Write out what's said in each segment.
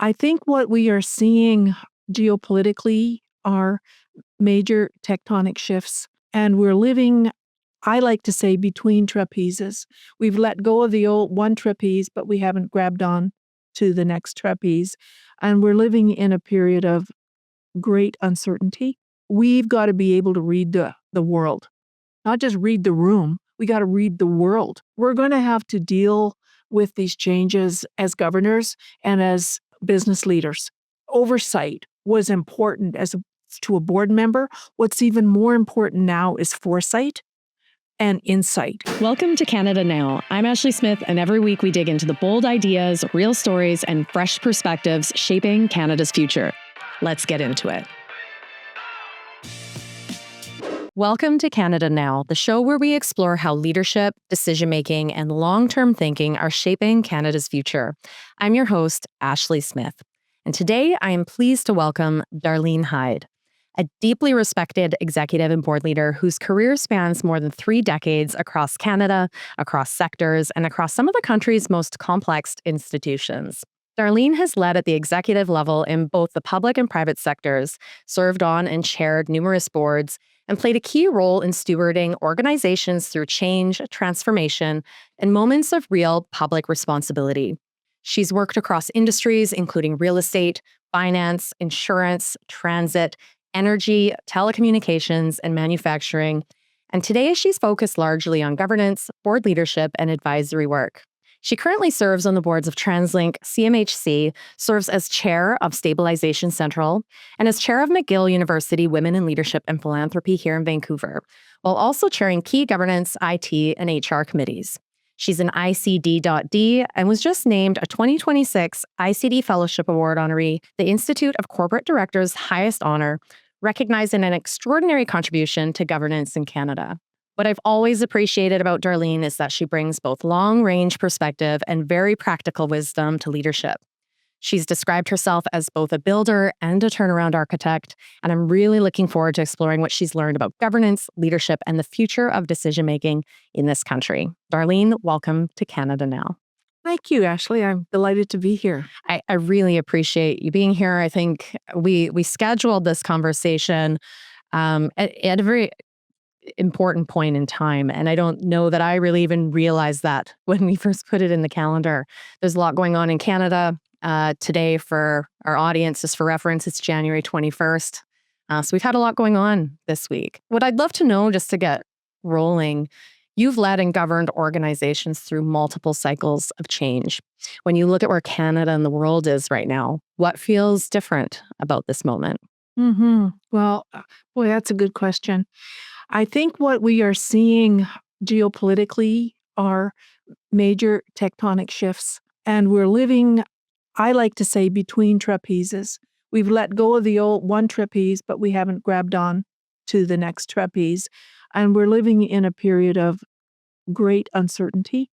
I think what we are seeing geopolitically are major tectonic shifts, and we're living, I like to say, between trapezes. We've let go of the old one trapeze, but we haven't grabbed on to the next trapeze. And we're living in a period of great uncertainty. We've got to be able to read the world, not just read the room. We got to read the world. We're going to have to deal with these changes as governors and as business leaders. Oversight was important to a board member. What's even more important now is foresight and insight. Welcome to Canada Now. I'm Ashley Smith, and every week we dig into the bold ideas, real stories, and fresh perspectives shaping Canada's future. Let's get into it. Welcome to Canada Now, the show where we explore how leadership, decision-making, and long-term thinking are shaping Canada's future. I'm your host, Ashley Smith. And today I am pleased to welcome Darlene Hyde, a deeply respected executive and board leader whose career spans more than 3 decades across Canada, across sectors, and across some of the country's most complex institutions. Darlene has led at the executive level in both the public and private sectors, served on and chaired numerous boards, and played a key role in stewarding organizations through change, transformation, and moments of real public responsibility. She's worked across industries, including real estate, finance, insurance, transit, energy, telecommunications, and manufacturing. And today she's focused largely on governance, board leadership, and advisory work. She currently serves on the boards of TransLink, CMHC, serves as chair of Stabilization Central, and as chair of McGill University Women in Leadership and Philanthropy here in Vancouver, while also chairing key governance, IT, and HR committees. She's an ICD.D and was just named a 2026 ICD Fellowship Award honoree, the Institute of Corporate Directors' highest honor, recognizing an extraordinary contribution to governance in Canada. What I've always appreciated about Darlene is that she brings both long-range perspective and very practical wisdom to leadership. She's described herself as both a builder and a turnaround architect, and I'm really looking forward to exploring what she's learned about governance, leadership, and the future of decision-making in this country. Darlene, welcome to Canada Now. Thank you, Ashley. I'm delighted to be here. I really appreciate you being here. I think we scheduled this conversation at a very important point in time. And I don't know that I really even realized that when we first put it in the calendar. There's a lot going on in Canada today for our audience. Just for reference, it's January 21st. So we've had a lot going on this week. What I'd love to know, just to get rolling, you've led and governed organizations through multiple cycles of change. When you look at where Canada and the world is right now, what feels different about this moment? Well, boy, that's a good question. I think what we are seeing geopolitically are major tectonic shifts, and we're living, I like to say, between trapezes. We've let go of the old one trapeze, but we haven't grabbed on to the next trapeze, and we're living in a period of great uncertainty.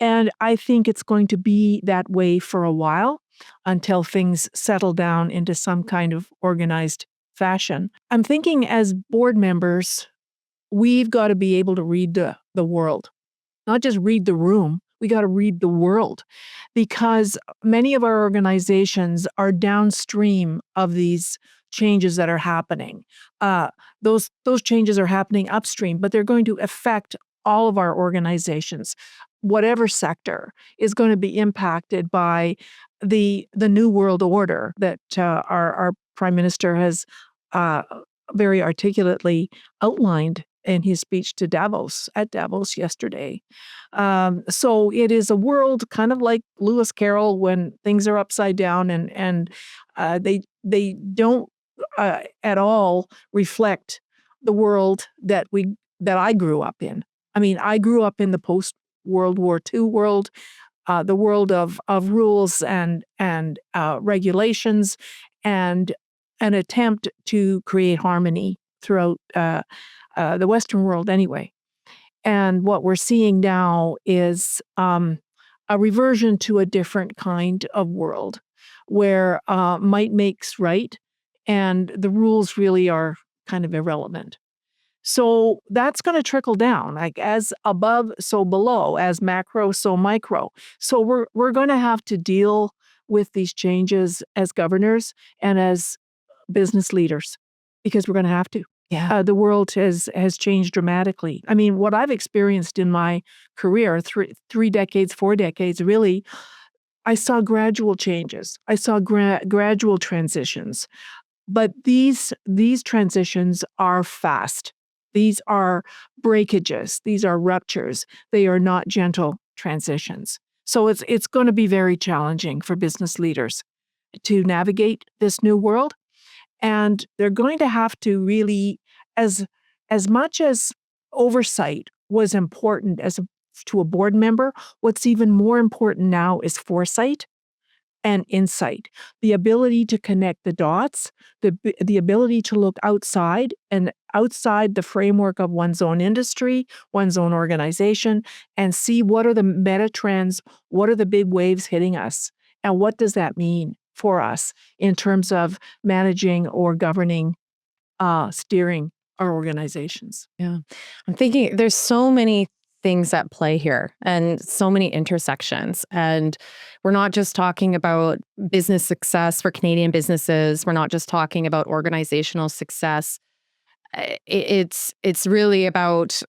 And I think it's going to be that way for a while until things settle down into some kind of organized fashion. I'm thinking as board members, we've got to be able to read the world, not just read the room. We got to read the world, because many of our organizations are downstream of these changes that are happening. Those changes are happening upstream, but they're going to affect all of our organizations. Whatever sector is going to be impacted by the new world order that our Prime Minister has very articulately outlined in his speech to Davos yesterday. So it is a world kind of like Lewis Carroll when things are upside down, and they don't at all reflect the world that I grew up in. I mean, I grew up in the post-World War II world, the world of rules and regulations, and an attempt to create harmony throughout the Western world anyway. And what we're seeing now is a reversion to a different kind of world where might makes right, and the rules really are kind of irrelevant. So that's going to trickle down, like as above, so below, as macro, so micro. So we're going to have to deal with these changes as governors and as business leaders, because we're going to have to. Yeah. The world has changed dramatically. I mean, what I've experienced in my career, 3 decades, 4 decades, really, I saw gradual changes. I saw gradual transitions. But these transitions are fast. These are breakages. These are ruptures. They are not gentle transitions. So it's going to be very challenging for business leaders to navigate this new world. And they're going to have to really, as much as oversight was important to a board member, what's even more important now is foresight and insight, the ability to connect the dots, the ability to look outside and outside the framework of one's own industry, one's own organization, and see what are the meta trends, what are the big waves hitting us, and what does that mean for us in terms of managing or governing, steering our organizations. Yeah. I'm thinking there's so many things at play here and so many intersections. And we're not just talking about business success for Canadian businesses. We're not just talking about organizational success. It's really about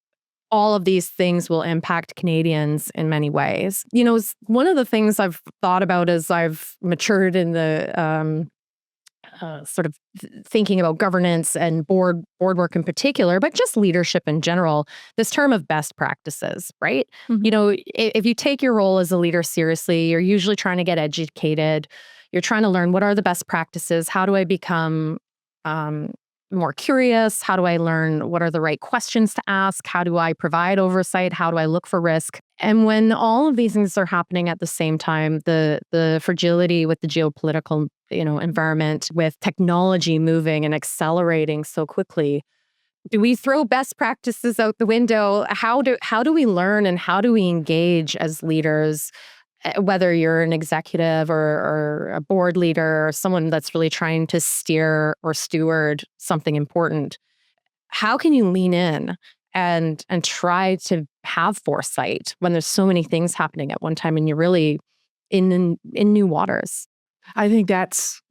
all of these things will impact Canadians in many ways. One of the things I've thought about as I've matured in the sort of thinking about governance and board work in particular, but just leadership in general, this term of best practices, right? Mhm. If you take your role as a leader seriously, you're usually trying to get educated. You're trying to learn what are the best practices? How do I become more curious? How do I learn what are the right questions to ask? How do I provide oversight? How do I look for risk? And when all of these things are happening at the same time, the fragility with the geopolitical environment, with technology moving and accelerating so quickly, do we throw best practices out the window? How do we learn and how do we engage as leaders? Whether you're an executive or a board leader or someone that's really trying to steer or steward something important, how can you lean in and try to have foresight when there's so many things happening at one time and you're really in new waters? I think that's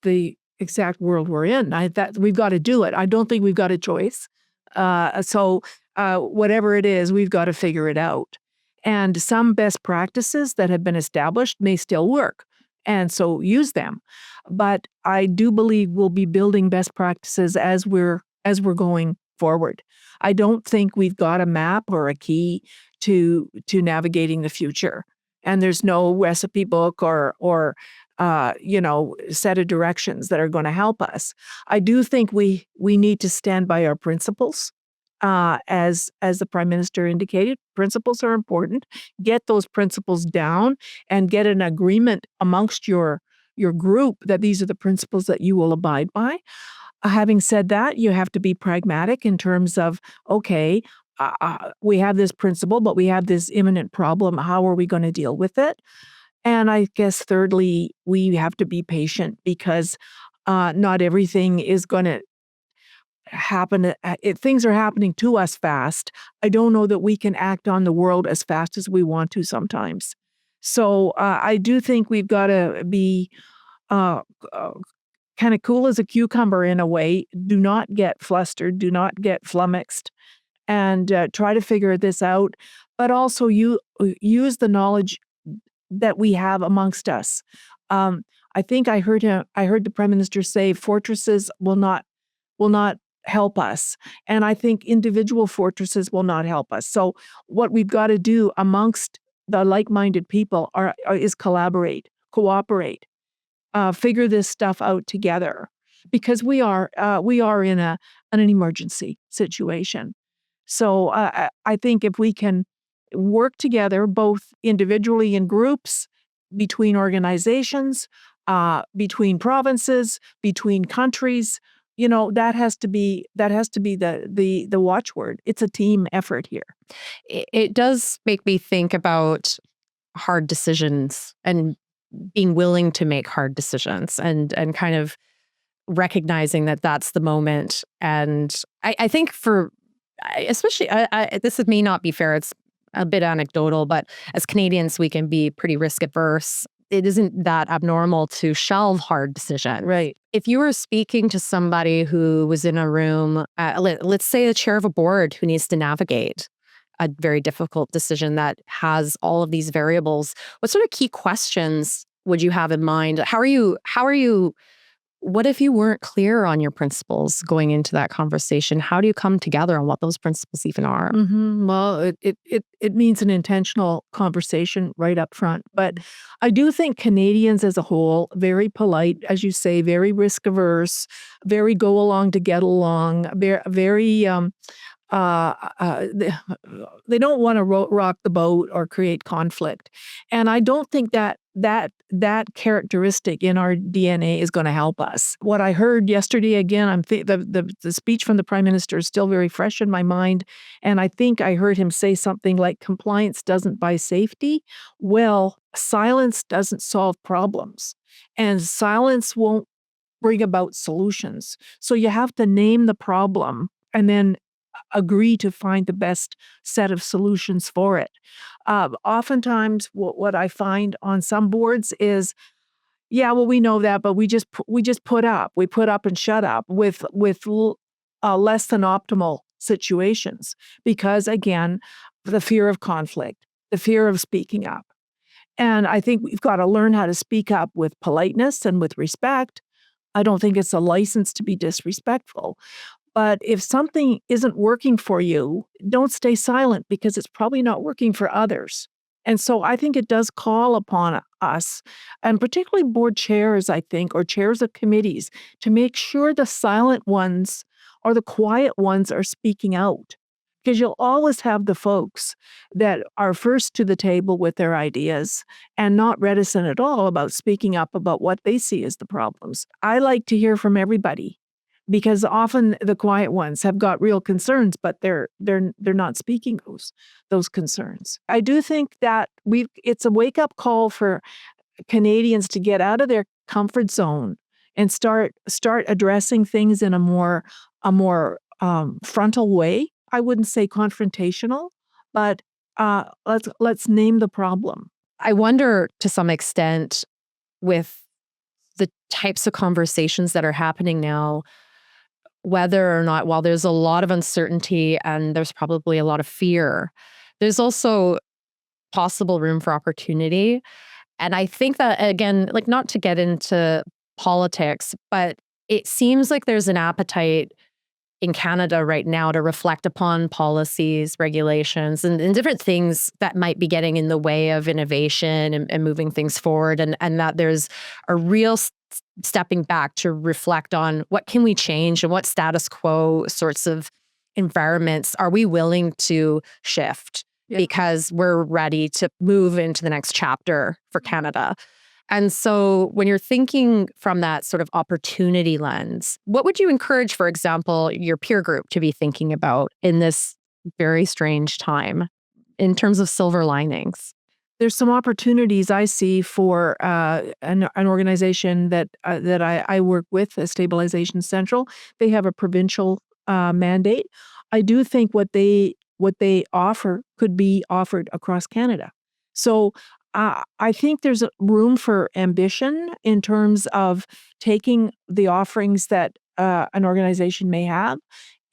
the exact world we're in. That we've got to do it. I don't think we've got a choice. Whatever it is, we've got to figure it out. And some best practices that have been established may still work, and so use them. But I do believe we'll be building best practices as we're going forward. I don't think we've got a map or a key to navigating the future. And there's no recipe book or set of directions that are going to help us. I do think we need to stand by our principles. As the Prime Minister indicated, principles are important. Get those principles down and get an agreement amongst your group that these are the principles that you will abide by. Having said that, you have to be pragmatic in terms of, okay, we have this principle, but we have this imminent problem. How are we going to deal with it? And I guess thirdly, we have to be patient because not everything is going to happen. Things are happening to us fast. I don't know that we can act on the world as fast as we want to sometimes. So I do think we've got to be uh, uh, kind of cool as a cucumber in a way. Do not get flustered. Do not get flummoxed, and try to figure this out. But also, you use the knowledge that we have amongst us. I think I heard the Prime Minister say fortresses will not help us, and I think individual fortresses will not help us. So what we've got to do amongst the like-minded people is collaborate, cooperate, figure this stuff out together, because we are in an emergency situation. So I think if we can work together, both individually in groups, between organizations, between provinces, between countries, that has to be the watchword. It's a team effort here. It does make me think about hard decisions and being willing to make hard decisions and kind of recognizing that that's the moment. And I think especially, this may not be fair. It's a bit anecdotal, but as Canadians, we can be pretty risk adverse. it isn't that abnormal to shelve hard decisions. Right. If you were speaking to somebody who was in a room, let's say the chair of a board who needs to navigate a very difficult decision that has all of these variables, what sort of key questions would you have in mind? How are you, what if you weren't clear on your principles going into that conversation? How do you come together on what those principles even are? Well, it means an intentional conversation right up front. But I do think Canadians as a whole, very polite, as you say, very risk averse, very go along to get along, very uh, uh, they, they don't want to rock the boat or create conflict. And I don't think that characteristic in our DNA is going to help us. What I heard yesterday, again, the speech from the Prime Minister is still very fresh in my mind. And I think I heard him say something like compliance doesn't buy safety. Well, silence doesn't solve problems. And silence won't bring about solutions. So you have to name the problem and then agree to find the best set of solutions for it. Oftentimes, what I find on some boards is, yeah, well, we know that, but we just put up. We put up and shut up with less than optimal situations because, again, the fear of conflict, the fear of speaking up. And I think we've got to learn how to speak up with politeness and with respect. I don't think it's a license to be disrespectful. But if something isn't working for you, don't stay silent because it's probably not working for others. And so I think it does call upon us, and particularly board chairs, I think, or chairs of committees, to make sure the silent ones or the quiet ones are speaking out. Because you'll always have the folks that are first to the table with their ideas and not reticent at all about speaking up about what they see as the problems. I like to hear from everybody because often the quiet ones have got real concerns, but they're not speaking those concerns. I do think that it's a wake-up call for Canadians to get out of their comfort zone and start addressing things in a more frontal way. I wouldn't say confrontational, but let's name the problem. I wonder to some extent with the types of conversations that are happening now, whether or not, while there's a lot of uncertainty and there's probably a lot of fear, there's also possible room for opportunity. And I think that, again, like not to get into politics, but it seems like there's an appetite in Canada right now to reflect upon policies, regulations, and different things that might be getting in the way of innovation and moving things forward. And that there's a real stepping back to reflect on what can we change and what status quo sorts of environments are we willing to shift because we're ready to move into the next chapter for Canada. And so when you're thinking from that sort of opportunity lens, what would you encourage, for example, your peer group to be thinking about in this very strange time in terms of silver linings? There's some opportunities I see for an organization that I work with, Stabilization Central. They have a provincial mandate. I do think what they offer could be offered across Canada. So I think there's room for ambition in terms of taking the offerings that an organization may have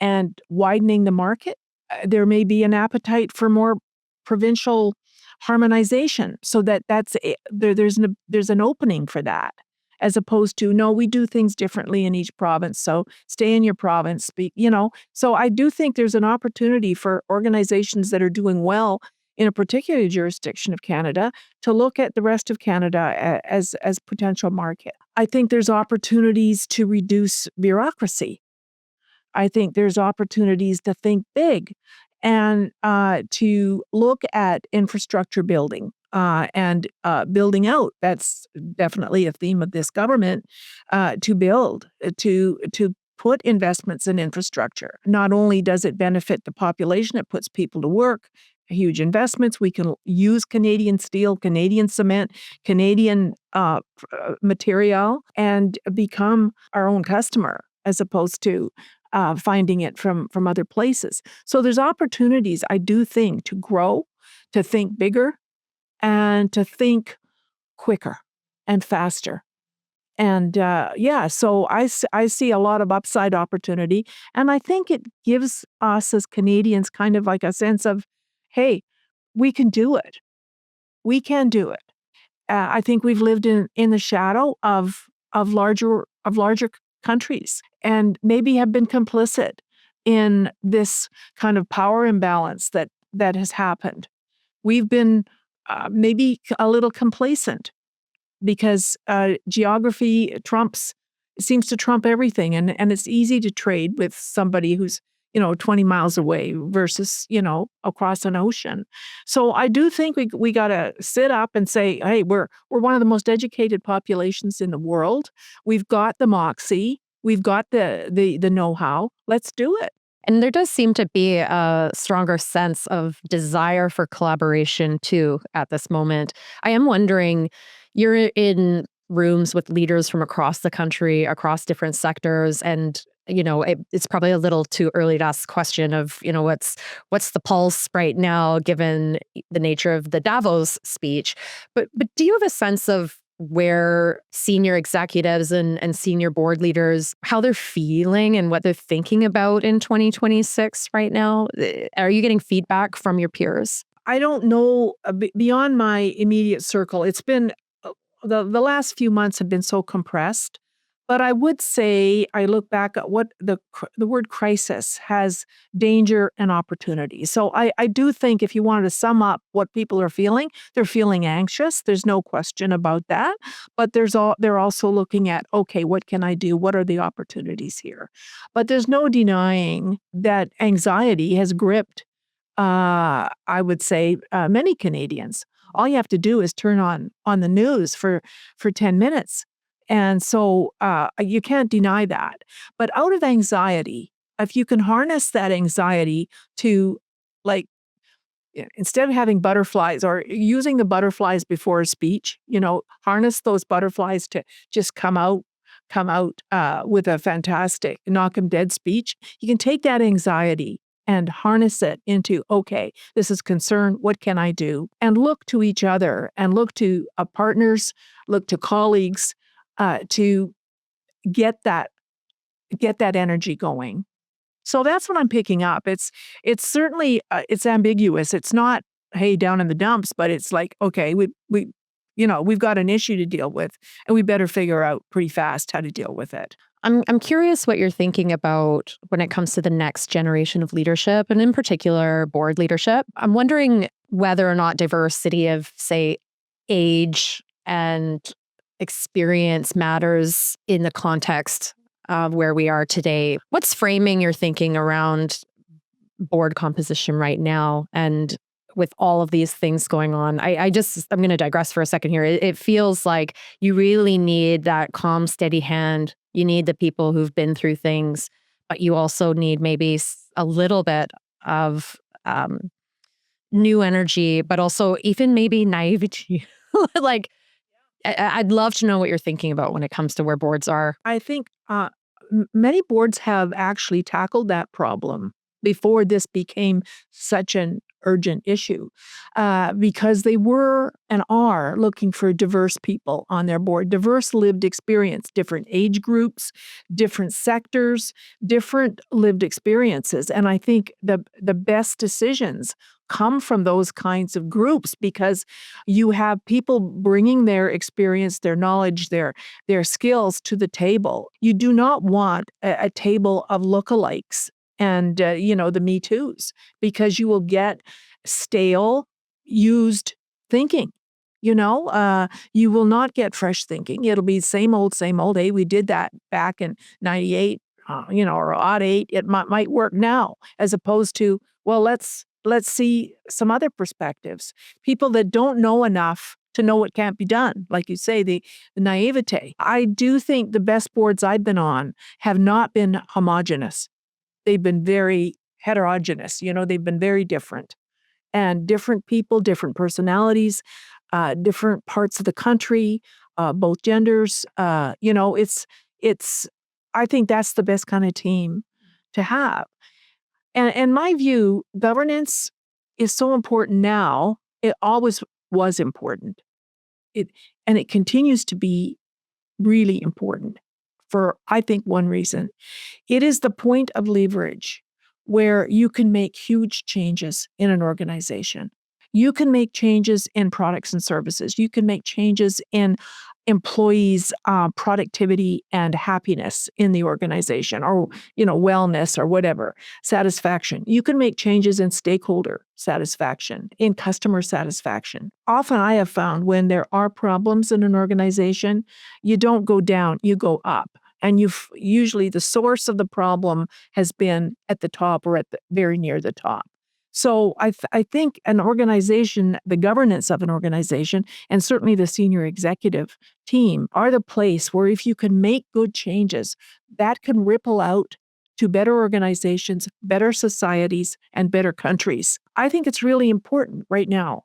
and widening the market. There may be an appetite for more provincial harmonization, so there's an opening for that, as opposed to, no, we do things differently in each province, so stay in your province. So I do think there's an opportunity for organizations that are doing well in a particular jurisdiction of Canada to look at the rest of Canada as potential market. I think there's opportunities to reduce bureaucracy. I think there's opportunities to think big and to look at infrastructure building and building out. That's definitely a theme of this government, to put investments in infrastructure. Not only does it benefit the population, it puts people to work, huge investments. We can use Canadian steel, Canadian cement, Canadian material, and become our own customer as opposed to finding it from other places. So there's opportunities, I do think, to grow, to think bigger, and to think quicker. and faster. And so I see a lot of upside opportunity. And I think it gives us as Canadians kind of like a sense of, hey, we can do it. We can do it. I think we've lived in the shadow of larger countries and maybe have been complicit in this kind of power imbalance that has happened. We've been maybe a little complacent because geography seems to trump everything, and it's easy to trade with somebody who's 20 miles away versus across an ocean. So I do think we got to sit up and say, hey, we're one of the most educated populations in the world. We've got the moxie, we've got the know-how. Let's do it. And there does seem to be a stronger sense of desire for collaboration too at this moment. I am wondering, you're in rooms with leaders from across the country, across different sectors, and it's probably a little too early to ask the question of what's the pulse right now given the nature of the Davos speech. But do you have a sense of where senior executives and senior board leaders, how they're feeling and what they're thinking about in 2026 right now? Are you getting feedback from your peers? I don't know, beyond my immediate circle. It's been the last few months have been so compressed, but I would say I look back at what the word crisis has danger and opportunity. So I do think if you wanted to sum up what people are feeling, they're feeling anxious. There's no question about that. But they're also looking at, okay, what can I do? What are the opportunities here? But there's no denying that anxiety has gripped I would say, many Canadians. All you have to do is turn on the news for 10 minutes, and so, you can't deny that. But out of anxiety, if you can harness that anxiety to, like, instead of having butterflies or using the butterflies before a speech, harness those butterflies to just come out with a fantastic knock 'em dead speech. You can take that anxiety and harness it into, okay, this is concern. What can I do? And look to each other and look to partners, look to colleagues to get that energy going. So that's what I'm picking up. It's certainly it's ambiguous. It's not, hey, down in the dumps, but it's like, okay, we've got an issue to deal with, and we better figure out pretty fast how to deal with it. I'm curious what you're thinking about when it comes to the next generation of leadership, and in particular, board leadership. I'm wondering whether or not diversity of, say, age and experience matters in the context of where we are today. What's framing your thinking around board composition right now, and with all of these things going on? I'm going to digress for a second here. It feels like you really need that calm, steady hand. You need the people who've been through things, but you also need maybe a little bit of new energy, but also even maybe naivety. Like, I'd love to know what you're thinking about when it comes to where boards are. I think many boards have actually tackled that problem before this became such an urgent issue because they were and are looking for diverse people on their board, diverse lived experience, different age groups, different sectors, different lived experiences. And I think the best decisions come from those kinds of groups because you have people bringing their experience, their knowledge, their skills to the table. You do not want a table of lookalikes and the Me Too's, because you will get stale, used thinking. You will not get fresh thinking. It'll be same old, same old. Hey, we did that back in '98, or '08. It might work now, as opposed to, well, let's see some other perspectives. People that don't know enough to know what can't be done. Like you say, the naivete. I do think the best boards I've been on have not been homogenous. They've been very heterogeneous. They've been very different. And different people, different personalities, different parts of the country, both genders. It's. I think that's the best kind of team to have. And in my view, governance is so important now. It always was important. And it continues to be really important for, I think, one reason. It is the point of leverage where you can make huge changes in an organization. You can make changes in products and services. You can make changes in employees' productivity and happiness in the organization, or wellness, or whatever, satisfaction. You can make changes in stakeholder satisfaction, in customer satisfaction. Often I have found when there are problems in an organization, you don't go down, you go up. And usually the source of the problem has been at the top, or very near the top. So I think an organization, the governance of an organization, and certainly the senior executive team are the place where if you can make good changes, that can ripple out to better organizations, better societies, and better countries. I think it's really important right now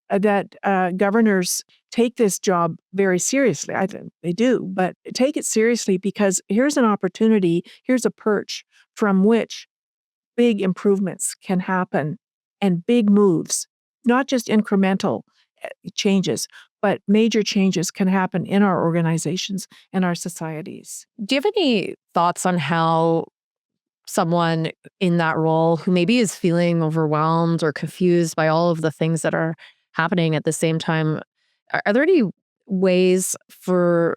that governors take this job very seriously. I think they do, but take it seriously, because here's an opportunity, here's a perch from which big improvements can happen, and big moves, not just incremental changes, but major changes can happen in our organizations and our societies. Do you have any thoughts on how someone in that role who maybe is feeling overwhelmed or confused by all of the things that are happening at the same time, are there any ways for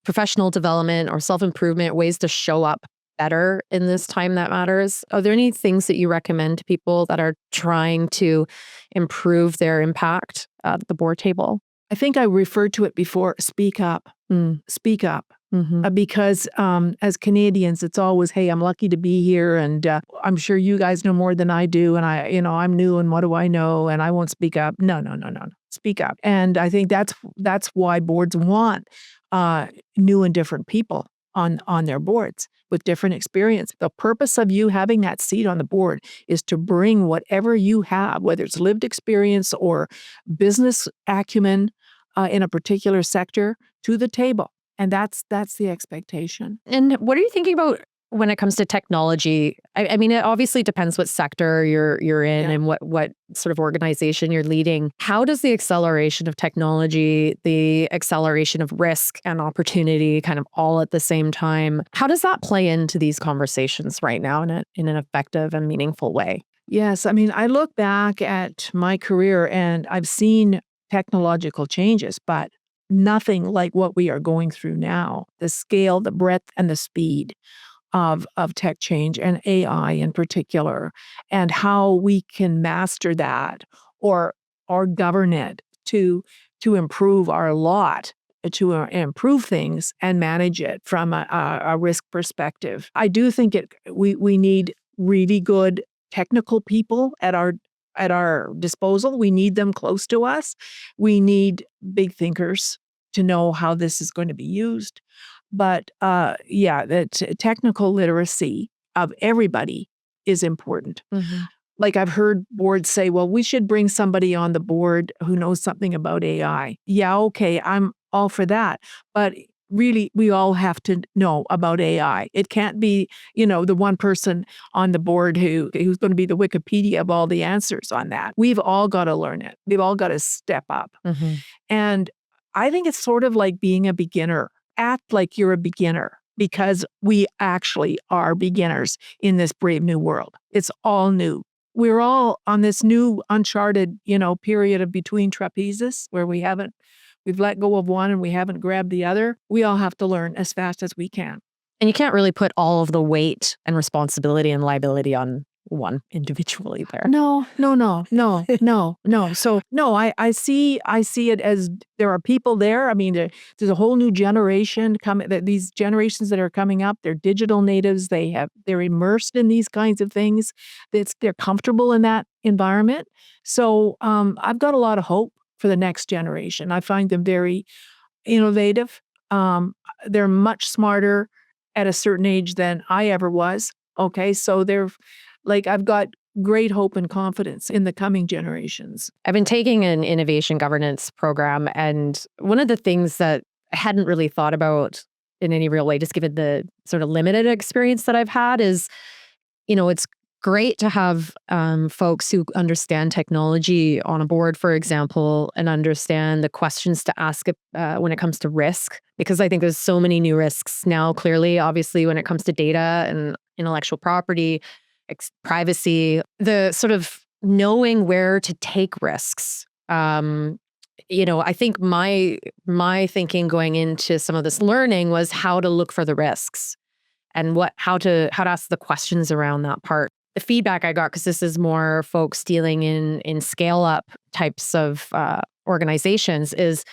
professional development or self-improvement, ways to show up better in this time that matters? Are there any things that you recommend to people that are trying to improve their impact at the board table? I think I referred to it before. Speak up. Speak up. Because as Canadians, it's always, hey, I'm lucky to be here, and I'm sure you guys know more than I do, and I'm new, and what do I know, and I won't speak up. No. Speak up. And I think that's why boards want new and different people on their boards with different experience. The purpose of you having that seat on the board is to bring whatever you have, whether it's lived experience or business acumen in a particular sector, to the table. And that's the expectation. And what are you thinking about when it comes to technology? I mean, it obviously depends what sector you're in and what sort of organization you're leading. How does the acceleration of technology, the acceleration of risk and opportunity, kind of all at the same time, how does that play into these conversations right now in an effective and meaningful way? Yes, I mean, I look back at my career and I've seen technological changes, but nothing like what we are going through now. The scale, the breadth, and the speed of tech change, and AI in particular, and how we can master that or govern it to improve our lot, to improve things and manage it from a risk perspective. I do think we need really good technical people at our disposal. We need them close to us. We need big thinkers to know how this is going to be used. But the technical literacy of everybody is important. Like I've heard boards say, well, we should bring somebody on the board who knows something about AI. Yeah, okay, I'm all for that. But really, we all have to know about AI. It can't be, the one person on the board who's going to be the Wikipedia of all the answers on that. We've all got to learn it. We've all got to step up. And I think it's sort of like being a beginner. Act like you're a beginner, because we actually are beginners in this brave new world. It's all new. We're all on this new uncharted, period of between trapezes where we've let go of one and we haven't grabbed the other. We all have to learn as fast as we can. And you can't really put all of the weight and responsibility and liability on one individually there. No. So no, I see it as there are people there. I mean, there's a whole new generation coming. These generations that are coming up, they're digital natives. They're immersed in these kinds of things. They're comfortable in that environment. So I've got a lot of hope for the next generation. I find them very innovative. They're much smarter at a certain age than I ever was. Okay, so I've got great hope and confidence in the coming generations. I've been taking an innovation governance program, and one of the things that I hadn't really thought about in any real way, just given the sort of limited experience that I've had, is, it's great to have folks who understand technology on a board, for example, and understand the questions to ask when it comes to risk, because I think there's so many new risks now, clearly, obviously, when it comes to data and intellectual property, privacy, the sort of knowing where to take risks. I think my thinking going into some of this learning was how to look for the risks and how to ask the questions around that part. The feedback I got, because this is more folks dealing in scale up types of organizations, is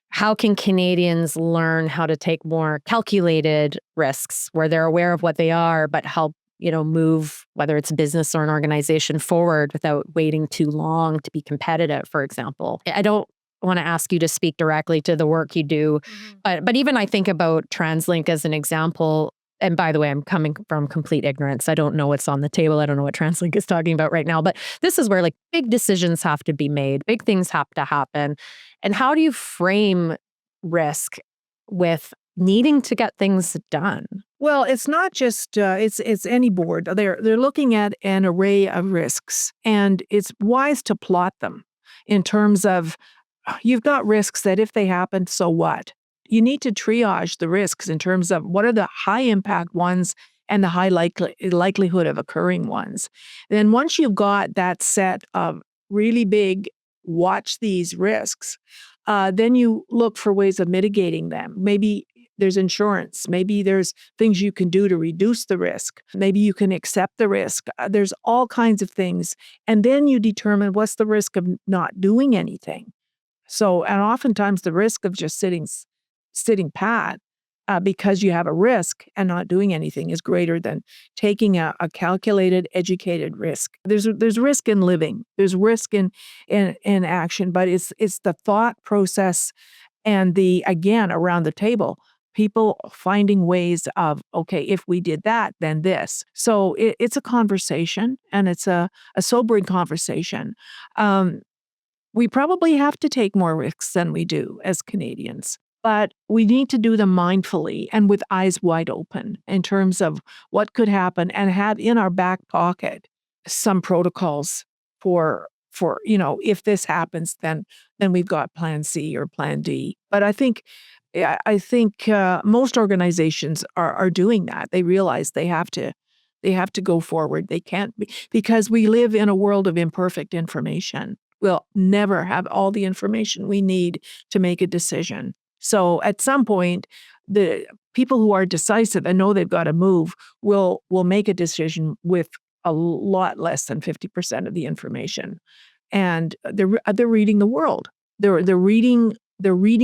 how can Canadians learn how to take more calculated risks where they're aware of what they are, but help move, whether it's a business or an organization, forward without waiting too long to be competitive, for example. I don't want to ask you to speak directly to the work you do, but even I think about TransLink as an example. And by the way, I'm coming from complete ignorance. I don't know what's on the table. I don't know what TransLink is talking about right now. But this is where like big decisions have to be made. Big things have to happen. And how do you frame risk with needing to get things done? Well, it's not just it's any board. They're looking at an array of risks, and it's wise to plot them in terms of you've got risks that if they happen, so what? You need to triage the risks in terms of what are the high impact ones and the high likelihood of occurring ones. Then once you've got that set of really big, watch these risks, then you look for ways of mitigating them. Maybe there's insurance. Maybe there's things you can do to reduce the risk. Maybe you can accept the risk. There's all kinds of things. And then you determine what's the risk of not doing anything. So, and oftentimes the risk of just sitting pat because you have a risk and not doing anything is greater than taking a calculated, educated risk. There's risk in living. There's risk in action, but it's the thought process and again, around the table, people finding ways of, okay, if we did that, then this. So it's a conversation, and it's a sobering conversation. We probably have to take more risks than we do as Canadians, but we need to do them mindfully and with eyes wide open in terms of what could happen, and have in our back pocket some protocols for if this happens, then we've got plan C or plan D. But I think most organizations are doing that. They realize they have to go forward. They can't be, because we live in a world of imperfect information. We'll never have all the information we need to make a decision. So at some point, the people who are decisive and know they've got to move will make a decision with a lot less than 50% of the information. And they're reading the world. They're reading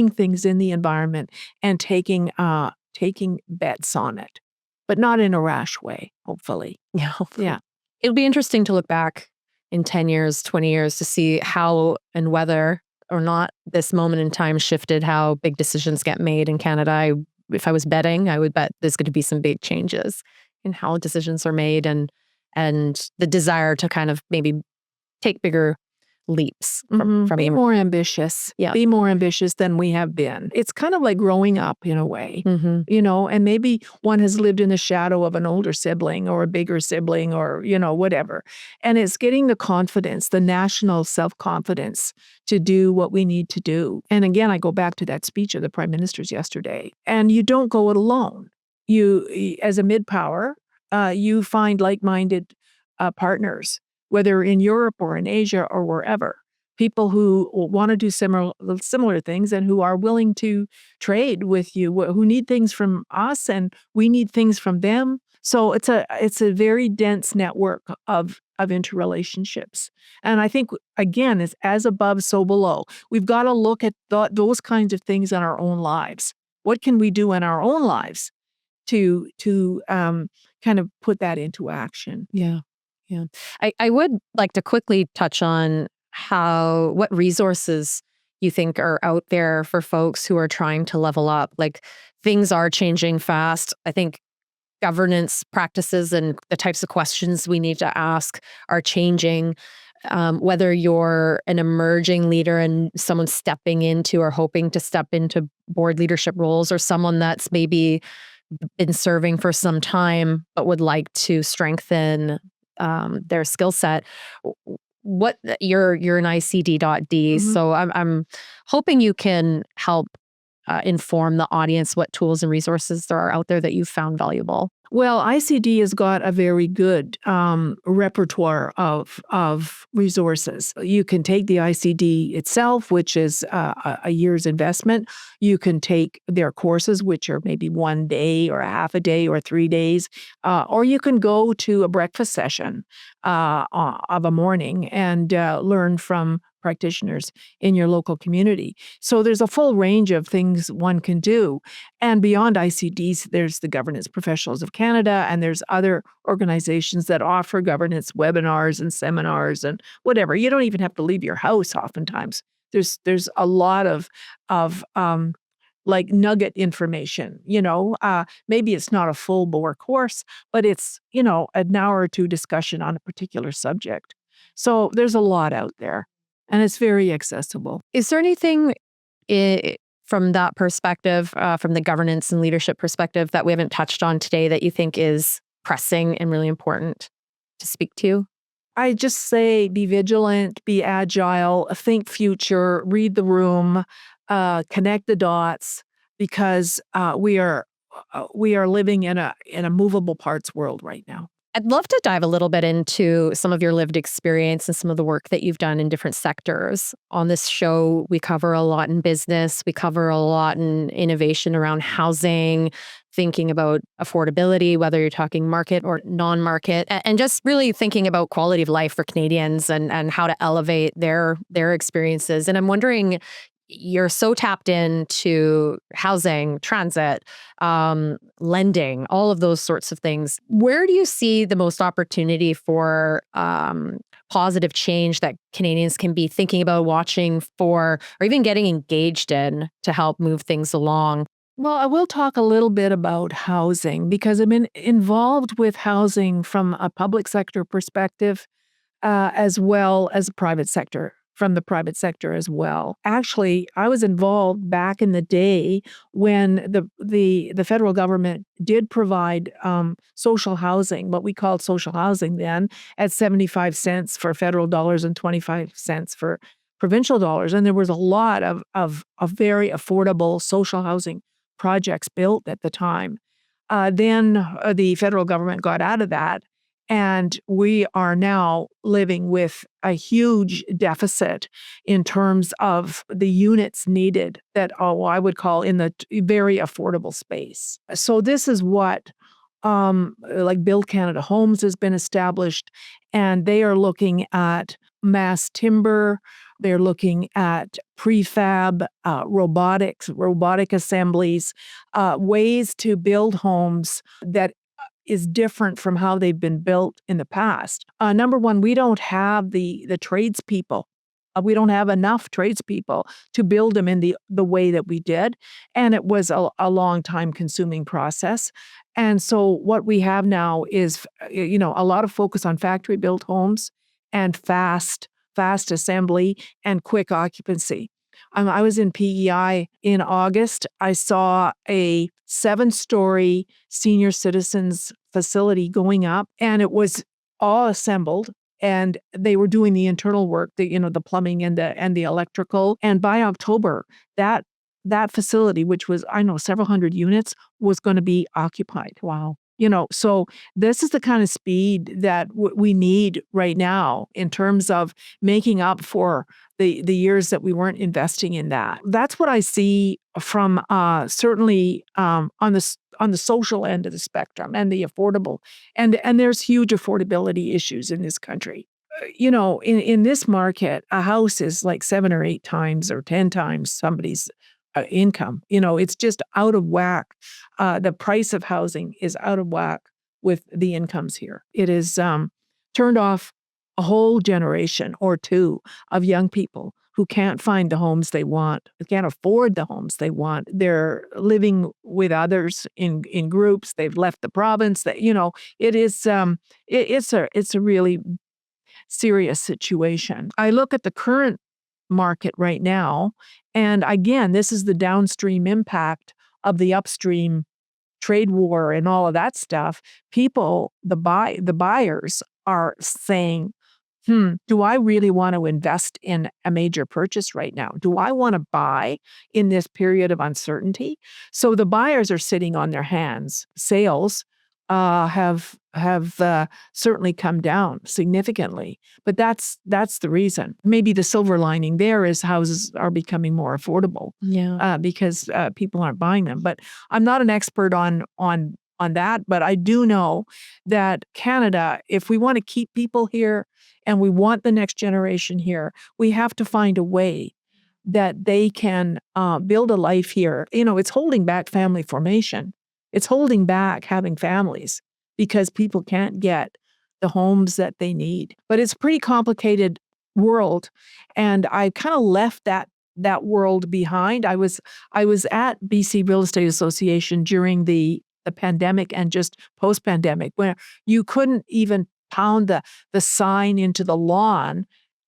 things in the environment and taking bets on it, but not in a rash way, hopefully. Yeah. Yeah. It'll be interesting to look back in 10 years, 20 years to see how and whether or not this moment in time shifted how big decisions get made in Canada. If I was betting, I would bet there's going to be some big changes in how decisions are made, and the desire to kind of maybe take bigger leaps from be more ambitious. Yeah. Be more ambitious than we have been. It's kind of like growing up in a way, and maybe one has lived in the shadow of an older sibling or a bigger sibling or, whatever. And it's getting the confidence, the national self-confidence to do what we need to do. And again, I go back to that speech of the Prime Minister's yesterday. And you don't go it alone. You, as a mid-power, you find like-minded partners, whether in Europe or in Asia or wherever, people who want to do similar things and who are willing to trade with you, who need things from us and we need things from them. So it's a very dense network of interrelationships. And I think, again, it's as above, so below. We've got to look at those kinds of things in our own lives. What can we do in our own lives to kind of put that into action? Yeah. Yeah. I would like to quickly touch on what resources you think are out there for folks who are trying to level up. Like, things are changing fast. I think governance practices and the types of questions we need to ask are changing. Whether you're an emerging leader and someone stepping into or hoping to step into board leadership roles, or someone that's maybe been serving for some time but would like to strengthen their skill set. What you're an ICD.D, Mhm. so I'm hoping you can help inform the audience what tools and resources there are out there that you've found valuable. Well, ICD has got a very good repertoire of resources. You can take the ICD itself, which is a year's investment. You can take their courses, which are maybe 1 day or a half a day or 3 days, or you can go to a breakfast session of a morning and learn from practitioners in your local community. So there's a full range of things one can do. And beyond ICDs, there's the Governance Professionals of Canada, and there's other organizations that offer governance webinars and seminars and whatever. You don't even have to leave your house oftentimes. There's a lot of like nugget information, maybe it's not a full bore course, but it's, an hour or two discussion on a particular subject. So there's a lot out there and it's very accessible. Is there anything from that perspective, from the governance and leadership perspective, that we haven't touched on today that you think is pressing and really important to speak to? I just say be vigilant, be agile, think future, read the room, connect the dots, because we are living in a movable parts world right now. I'd love to dive a little bit into some of your lived experience and some of the work that you've done in different sectors. On this show, we cover a lot in business, we cover a lot in innovation around housing, thinking about affordability, whether you're talking market or non-market, and just really thinking about quality of life for Canadians and how to elevate their experiences. And I'm wondering, you're so tapped into housing, transit, lending, all of those sorts of things. Where do you see the most opportunity for positive change that Canadians can be thinking about, watching for, or even getting engaged in to help move things along? Well, I will talk a little bit about housing because I've been involved with housing from a public sector perspective, as well as private sector, from the private sector as well. Actually, I was involved back in the day when the federal government did provide social housing, what we called social housing then, at 75 cents for federal dollars and 25 cents for provincial dollars. And there was a lot of very affordable social housing projects built at the time. Then the federal government got out of that, and we are now living with a huge deficit in terms of the units needed that I would call in the very affordable space. So this is what like Build Canada Homes has been established, and they are looking at mass timber. They're looking at prefab, robotic assemblies, ways to build homes that is different from how they've been built in the past. Number one, we don't have the tradespeople. We don't have enough tradespeople to build them in the way that we did, and it was a long time consuming process. And so what we have now is, a lot of focus on factory built homes and fast assembly and quick occupancy. I was in PEI in August. I saw a 7-story senior citizens facility going up, and it was all assembled. And they were doing the internal work, the plumbing and the electrical. And by October, that facility, which was, I know, several hundred units, was going to be occupied. Wow. So this is the kind of speed that we need right now in terms of making up for the years that we weren't investing in that. That's what I see from certainly on the social end of the spectrum and the affordable, and there's huge affordability issues in this country. In this market, a house is like 7 or 8 times or 10 times somebody's income. It's just out of whack. The price of housing is out of whack with the incomes here. It has turned off a whole generation or two of young people who can't find the homes they want, can't afford the homes they want. They're living with others in groups. They've left the province. It is it's a really serious situation. I look at the current market right now, and again, this is the downstream impact of the upstream trade war and all of that stuff. People, the buyers are saying, do I really want to invest in a major purchase right now? Do I want to buy in this period of uncertainty? So the buyers are sitting on their hands. Sales have certainly come down significantly, but that's the reason. Maybe the silver lining there is houses are becoming more affordable because people aren't buying them. But I'm not an expert on that, but I do know that Canada, if we want to keep people here and we want the next generation here, we have to find a way that they can build a life here. It's holding back family formation. It's holding back having families because people can't get the homes that they need. But it's a pretty complicated world, and I kind of left that world behind. I was at BC Real Estate Association during the pandemic and just post-pandemic, where you couldn't even pound the sign into the lawn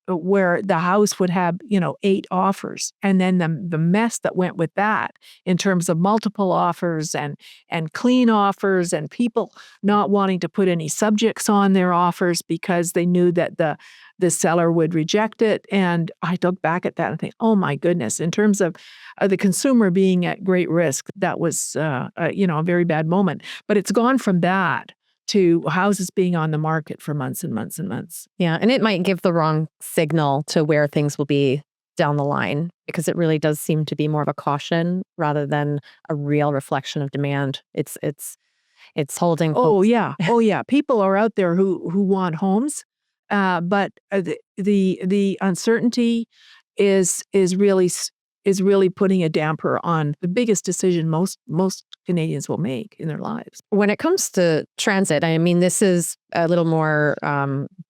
where the house would have, 8 offers. And then the mess that went with that in terms of multiple offers and clean offers and people not wanting to put any subjects on their offers because they knew that the seller would reject it. And I look back at that and think, oh my goodness, in terms of the consumer being at great risk, that was, a very bad moment. But it's gone from that to houses being on the market for months and months and months. Yeah, and it might give the wrong signal to where things will be down the line, because it really does seem to be more of a caution rather than a real reflection of demand. It's holding Oh folks. yeah, oh yeah. People are out there who want homes, but the uncertainty is really putting a damper on the biggest decision most Canadians will make in their lives. When it comes to transit, I mean, this is a little more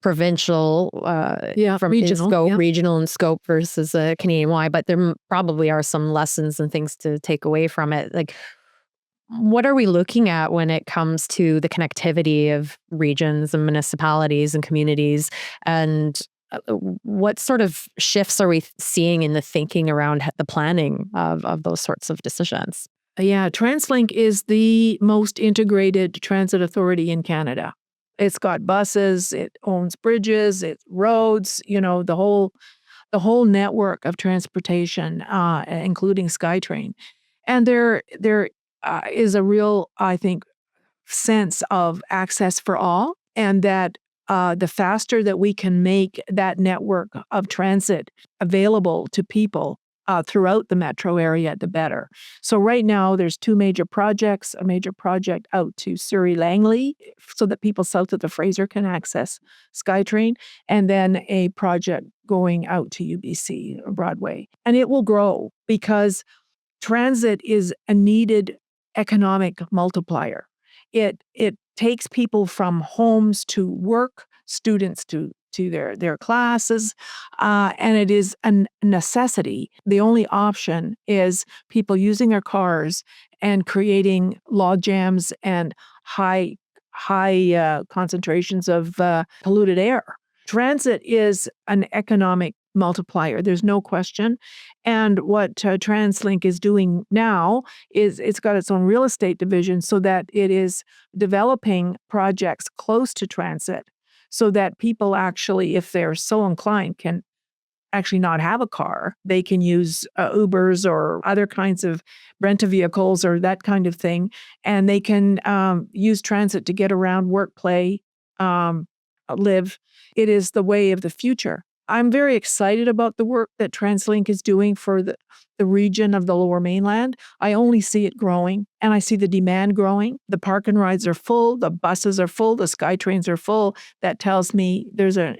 provincial from Regional, scope, yeah. regional in scope versus Canadian-wide, but there probably are some lessons and things to take away from it. Like, what are we looking at when it comes to the connectivity of regions and municipalities and communities? And what sort of shifts are we seeing in the thinking around the planning of those sorts of decisions? Yeah, TransLink is the most integrated transit authority in Canada. It's got buses, it owns bridges, it's roads, the whole network of transportation, including SkyTrain. And there is a real, I think, sense of access for all, and that the faster that we can make that network of transit available to people throughout the metro area, the better. So right now, there's 2 major projects, a major project out to Surrey Langley so that people south of the Fraser can access SkyTrain, and then a project going out to UBC, Broadway. And it will grow because transit is a needed economic multiplier. It takes people from homes to work, students to their classes, and it is a necessity. The only option is people using their cars and creating log jams and high concentrations of polluted air. Transit is an economic multiplier. There's no question. And what TransLink is doing now is it's got its own real estate division so that it is developing projects close to transit so that people actually, if they're so inclined, can actually not have a car. They can use Ubers or other kinds of rent-a-vehicles or that kind of thing, and they can use transit to get around, work, play, live. It is the way of the future. I'm very excited about the work that TransLink is doing for the region of the Lower Mainland. I only see it growing, and I see the demand growing. The park and rides are full, the buses are full, the SkyTrains are full. That tells me there's a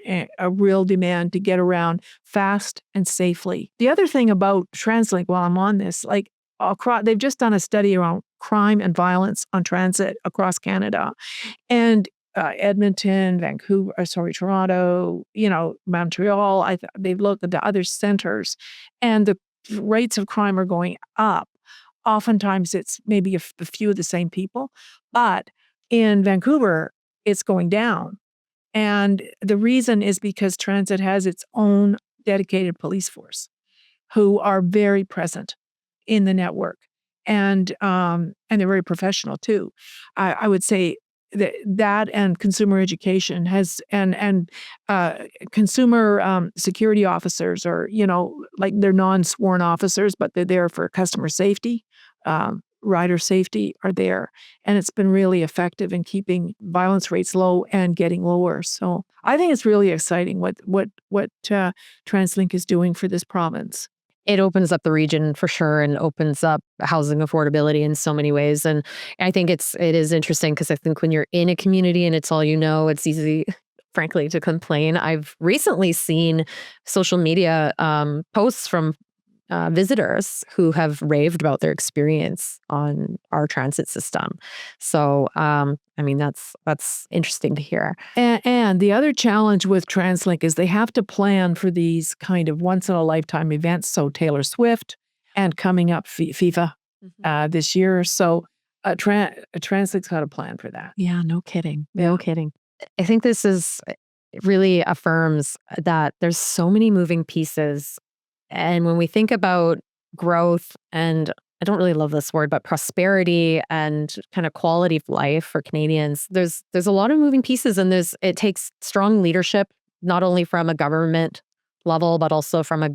real demand to get around fast and safely. The other thing about TransLink, while I'm on this, like they've just done a study around crime and violence on transit across Canada. And Edmonton, Toronto, Montreal. They've looked at the other centers, and the rates of crime are going up. Oftentimes, it's maybe a few of the same people, but in Vancouver, it's going down. And the reason is because transit has its own dedicated police force who are very present in the network, and they're very professional too. I would say that and consumer education has and consumer security officers, or like they're non-sworn officers, but they're there for customer safety, rider safety are there, and it's been really effective in keeping violence rates low and getting lower. So I think it's really exciting what TransLink is doing for this province. It opens up the region for sure, and opens up housing affordability in so many ways. And I think it is interesting because I think when you're in a community and it's all you know, it's easy, frankly, to complain. I've recently seen social media posts from visitors who have raved about their experience on our transit system. So, I mean, that's interesting to hear. And the other challenge with TransLink is they have to plan for these kind of once-in-a-lifetime events. So Taylor Swift and coming up FIFA this year. So TransLink's got a plan for that. Yeah, no kidding. No kidding. I think this really affirms that there's so many moving pieces. And when we think about growth, and I don't really love this word, but prosperity and kind of quality of life for Canadians, there's a lot of moving pieces, and it takes strong leadership, not only from a government level, but also from a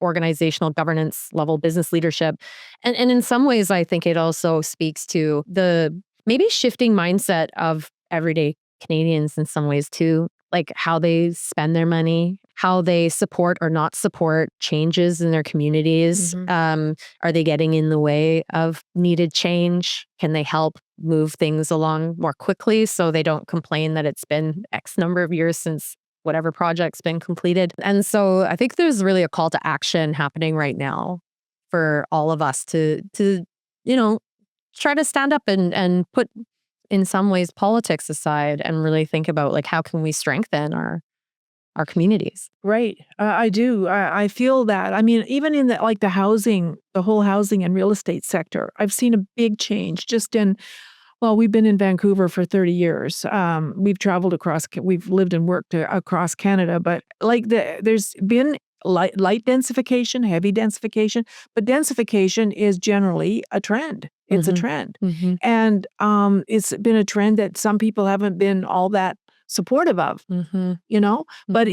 organizational governance level, business leadership. And in some ways, I think it also speaks to the maybe shifting mindset of everyday Canadians in some ways too, like how they spend their money, how they support or not support changes in their communities. Are they getting in the way of needed change? Can they help move things along more quickly so they don't complain that it's been X number of years since whatever project's been completed? And so I think there's really a call to action happening right now for all of us to try to stand up and put, in some ways, politics aside, and really think about, like, how can we strengthen our communities? Right. I do. I feel that. I mean, even in the whole housing and real estate sector, I've seen a big change just well, we've been in Vancouver for 30 years. We've lived and worked across Canada, but there's been light densification, heavy densification, but densification is generally a trend. It's a trend. And it's been a trend that some people haven't been all that supportive of, but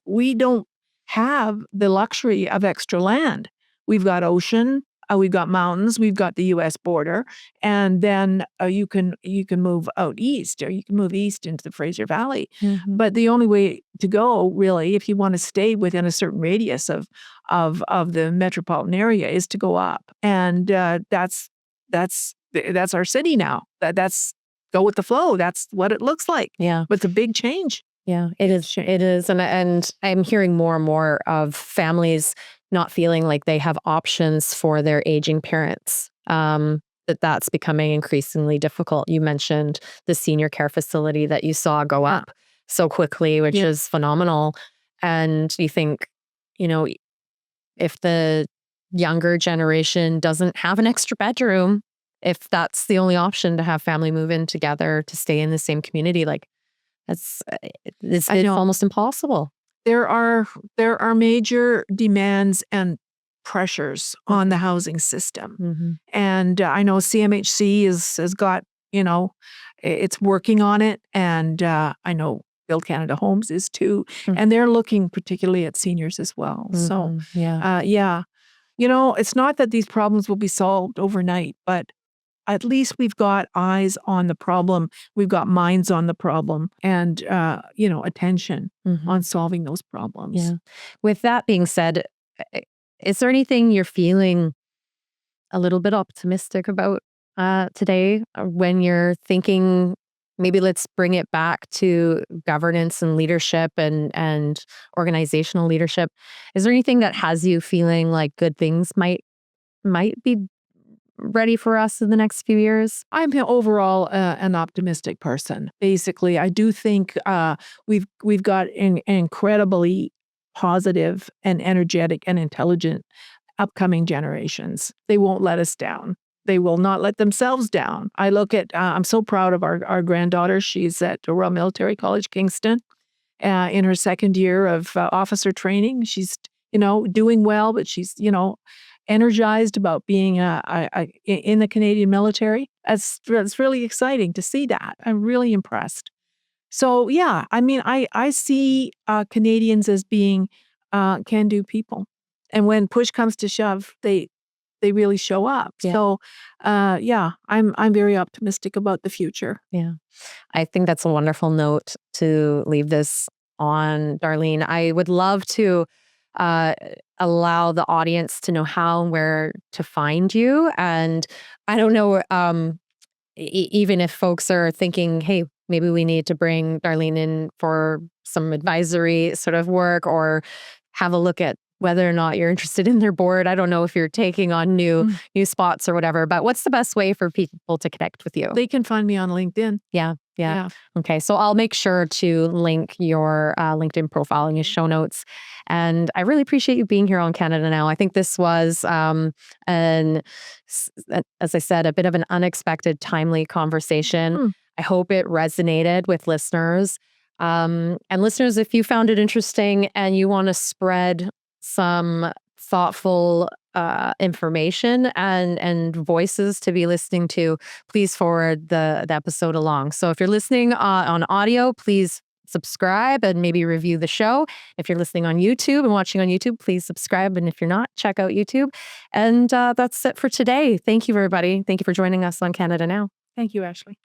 we don't have the luxury of extra land. We've got ocean, we've got mountains, we've got the US border, and then you can move out east, or you can move east into the Fraser Valley. But the only way to go, really, if you want to stay within a certain radius of the metropolitan area, is to go up. And that's our city now. That's go with the flow. That's what it looks like. Yeah. But it's a big change. Yeah, it is. It is. And I'm hearing more and more of families not feeling like they have options for their aging parents, that's becoming increasingly difficult. You mentioned the senior care facility that you saw go up so quickly, which is phenomenal. And you think, if the younger generation doesn't have an extra bedroom, if that's the only option to have family move in together to stay in the same community, like it's almost impossible. There are major demands and pressures on the housing system. And I know CMHC has got, it's working on it. And I know Build Canada Homes is too. And they're looking particularly at seniors as well. So, it's not that these problems will be solved overnight, but at least we've got eyes on the problem. We've got minds on the problem, and, attention on solving those problems. Yeah. With that being said, is there anything you're feeling a little bit optimistic about today when you're thinking, maybe let's bring it back to governance and leadership and organizational leadership? Is there anything that has you feeling like good things might be ready for us in the next few years? I'm overall an optimistic person. Basically, I do think we've got an incredibly positive and energetic and intelligent upcoming generations. They won't let us down. They will not let themselves down. I look at, I'm so proud of our granddaughter. She's at Royal Military College, Kingston, in her second year of officer training. She's, doing well, but she's, energized about being in the Canadian military. It's really exciting to see that. I'm really impressed. So yeah, I mean, I see Canadians as being can-do people, and when push comes to shove, they really show up. Yeah. So yeah, I'm very optimistic about the future. Yeah. I think that's a wonderful note to leave this on, Darlene. I would love to uh, allow the audience to know how and where to find you. And I don't know, even if folks are thinking, hey, maybe we need to bring Darlene in for some advisory sort of work, or have a look at whether or not you're interested in their board. I don't know if you're taking on new spots or whatever, but what's the best way for people to connect with you? They can find me on LinkedIn. Yeah. Okay. So I'll make sure to link your LinkedIn profile in your show notes. And I really appreciate you being here on Canada Now. I think this was, as I said, a bit of an unexpected, timely conversation. I hope it resonated with listeners. And listeners, if you found it interesting and you want to spread some thoughtful information and voices to be listening to, please forward the episode along. So if you're listening on audio, please subscribe and maybe review the show. If you're listening on YouTube and watching on YouTube, please subscribe. And if you're not, check out YouTube. And that's it for today. Thank you, everybody. Thank you for joining us on Canada Now. Thank you, Ashley.